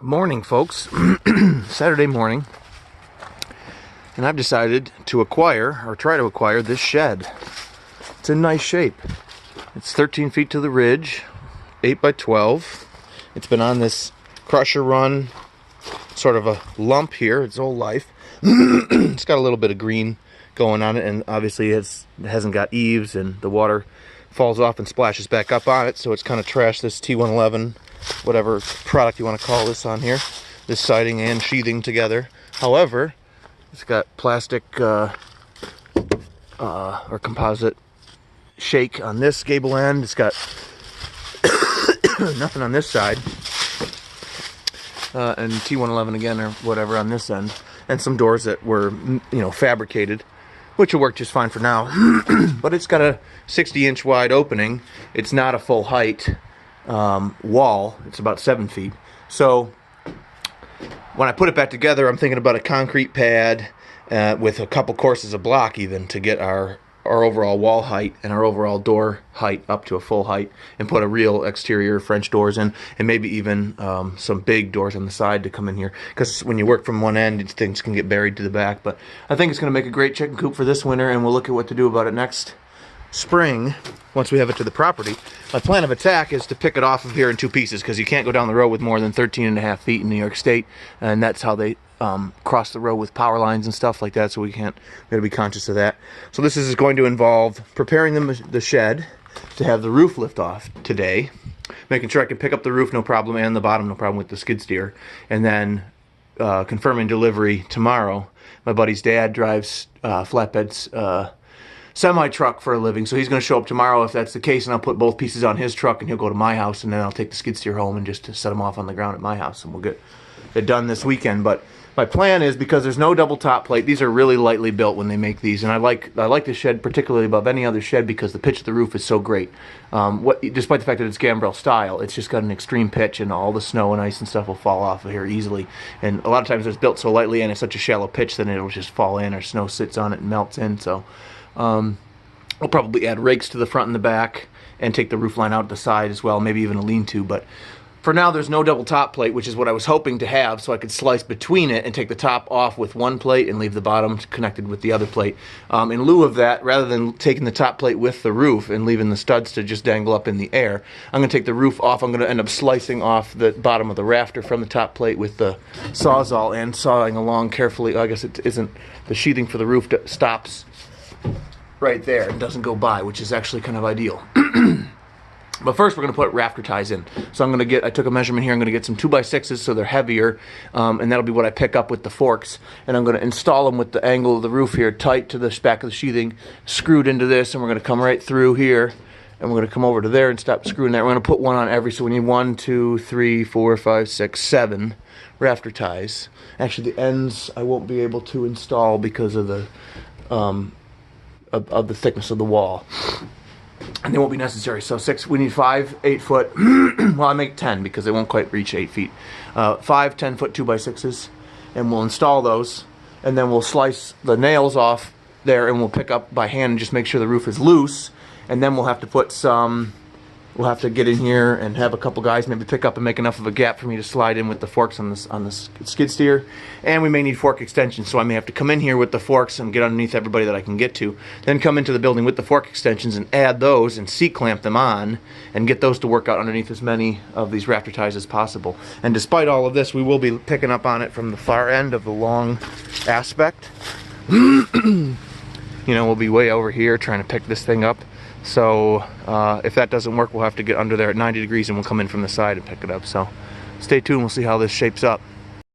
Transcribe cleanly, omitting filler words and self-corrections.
Morning, folks. Saturday morning, and I've decided to acquire, or try to acquire, this shed. It's in nice shape. It's 13 feet to the ridge, 8 by 12. It's been on this crusher run, sort of a lump here its whole life. It's got a little bit of green going on it, and obviously it hasn't got eaves, and the water falls off and splashes back up on it, so it's kind of trashed this T111, whatever product you want to call this on here, this siding and sheathing together. However, it's got plastic or composite shake on this gable end. It's got nothing on this side, and T111 again or whatever on this end, and some doors that were, fabricated, which will work just fine for now. But it's got a 60-inch wide opening. It's not a full height wall. It's about 7 feet. So when I put it back together, I'm thinking about a concrete pad with a couple courses of block even to get our overall wall height and our overall door height up to a full height, and put a real exterior French doors in, and maybe even some big doors on the side to come in here, because when you work from one end, things can get buried to the back. But I think it's going to make a great chicken coop for this winter, and we'll look at what to do about it next spring once we have it to the property. My plan of attack is to pick it off of here in two pieces, because you can't go down the road with more than 13.5 feet in New York State, and that's how they cross the road with power lines and stuff like that, so we got to be conscious of that. So this is going to involve preparing the shed to have the roof lift off today, making sure I can pick up the roof no problem and the bottom no problem with the skid steer, and then confirming delivery tomorrow. My buddy's dad drives flatbeds semi-truck for a living, so he's going to show up tomorrow if that's the case, and I'll put both pieces on his truck, and he'll go to my house, and then I'll take the skid steer home and just set them off on the ground at my house, and we'll get it done this weekend. But my plan is, because there's no double top plate, these are really lightly built when they make these, and I like this shed particularly above any other shed because the pitch of the roof is so great. Despite the fact that it's gambrel style, it's just got an extreme pitch, and all the snow and ice and stuff will fall off of here easily. And a lot of times it's built so lightly and it's such a shallow pitch that it'll just fall in, or snow sits on it and melts in. So I'll probably add rakes to the front and the back, and take the roof line out the side as well, maybe even a lean-to. But for now, there's no double top plate, which is what I was hoping to have, so I could slice between it and take the top off with one plate and leave the bottom connected with the other plate. In lieu of that, rather than taking the top plate with the roof and leaving the studs to just dangle up in the air, I'm going to take the roof off. I'm going to end up slicing off the bottom of the rafter from the top plate with the Sawzall and sawing along carefully. I guess it isn't, the sheathing for the roof stops right there and doesn't go by, which is actually kind of ideal. But first, we're going to put rafter ties in. So I took a measurement here. I'm going to get some 2x6s so they're heavier, and that'll be what I pick up with the forks. And I'm going to install them with the angle of the roof here tight to the back of the sheathing, screwed into this, and we're going to come right through here, and we're going to come over to there and stop screwing that. We're going to put one on every, so we need 1, 2, 3, 4, 5, 6, 7 rafter ties. Actually, the ends I won't be able to install because of the thickness of the wall, and they won't be necessary. So 6, we need 5 8-foot, well, I make 10 because they won't quite reach 8 feet. 5 10-foot 2x6s, and we'll install those, and then we'll slice the nails off there, and we'll pick up by hand and just make sure the roof is loose, and then we'll have to put we'll have to get in here and have a couple guys maybe pick up and make enough of a gap for me to slide in with the forks on the skid steer. And we may need fork extensions, so I may have to come in here with the forks and get underneath everybody that I can get to, then come into the building with the fork extensions and add those and C-clamp them on and get those to work out underneath as many of these rafter ties as possible. And despite all of this, we will be picking up on it from the far end of the long aspect. We'll be way over here trying to pick this thing up. So if that doesn't work, we'll have to get under there at 90 degrees, and we'll come in from the side and pick it up. So stay tuned, we'll see how this shapes up.